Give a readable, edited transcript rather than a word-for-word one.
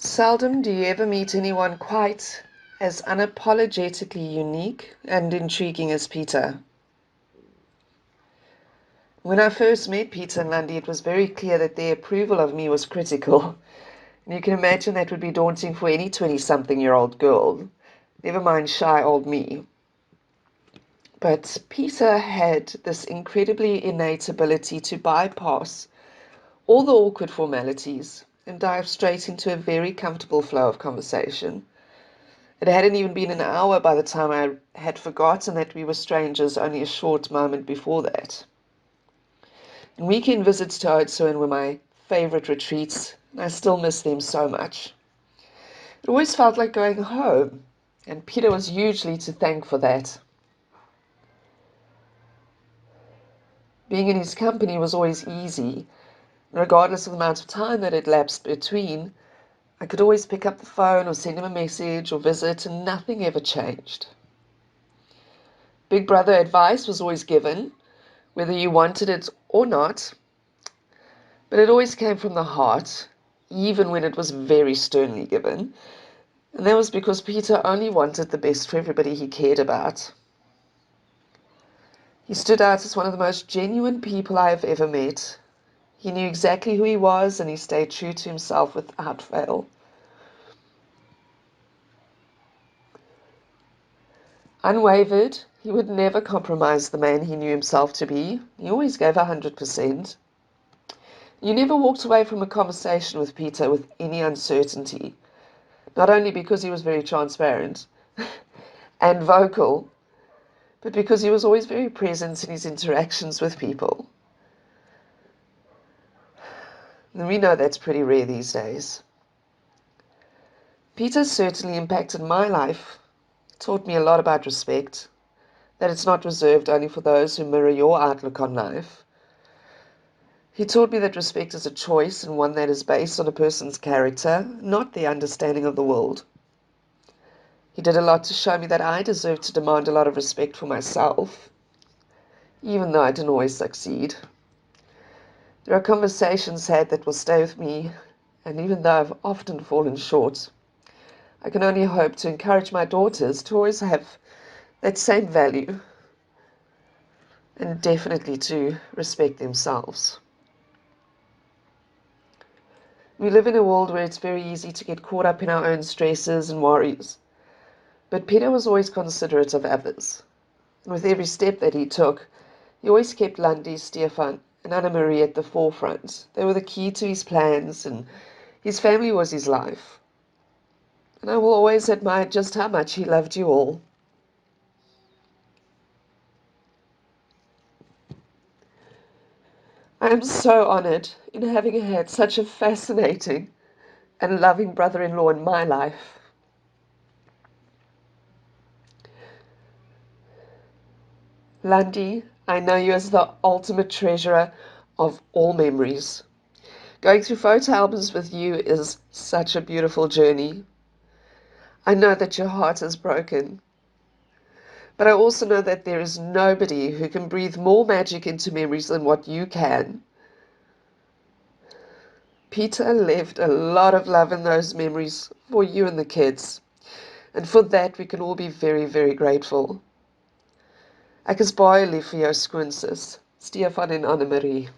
Seldom do you ever meet anyone quite as unapologetically unique and intriguing as Peter. When I first met Peter and Lundy, it was very clear that their approval of me was critical. And you can imagine that would be daunting for any 20-something-year-old girl, never mind shy old me. But Peter had this incredibly innate ability to bypass all the awkward formalities and dive straight into a very comfortable flow of conversation. It hadn't even been an hour by the time I had forgotten that we were strangers only a short moment before that. And weekend visits to Oudtshoorn were my favorite retreats, and I still miss them so much. It always felt like going home, and Peter was hugely to thank for that. Being in his company was always easy, and regardless of the amount of time that had lapsed between, I could always pick up the phone or send him a message or visit, and nothing ever changed. Big brother advice was always given, whether you wanted it or not, but it always came from the heart, even when it was very sternly given. And that was because Peter only wanted the best for everybody he cared about. He stood out as one of the most genuine people I have ever met. He knew exactly who he was, and he stayed true to himself without fail. Unwavered, he would never compromise the man he knew himself to be. He always gave 100%. You never walked away from a conversation with Peter with any uncertainty, not only because he was very transparent and vocal, but because he was always very present in his interactions with people. And we know that's pretty rare these days. Peter certainly impacted my life, taught me a lot about respect, that it's not reserved only for those who mirror your outlook on life. He taught me that respect is a choice and one that is based on a person's character, not their understanding of the world. He did a lot to show me that I deserve to demand a lot of respect for myself, even though I didn't always succeed. There are conversations had that will stay with me, and even though I've often fallen short, I can only hope to encourage my daughters to always have that same value and definitely to respect themselves. We live in a world where it's very easy to get caught up in our own stresses and worries, but Peter was always considerate of others. And with every step that he took, he always kept Lundy, Stefan, and Anna Marie at the forefront. They were the key to his plans, and his family was his life. And I will always admire just how much he loved you all. I am so honored in having had such a fascinating and loving brother-in-law in my life. Lundy, I know you as the ultimate treasurer of all memories. Going through photo albums with you is such a beautiful journey. I know that your heart is broken, but I also know that there is nobody who can breathe more magic into memories than what you can. Peter left a lot of love in those memories for you and the kids, and for that we can all be very, very grateful. Ek is baie lief vir jou skoonsis, Stefan en Anne Marie.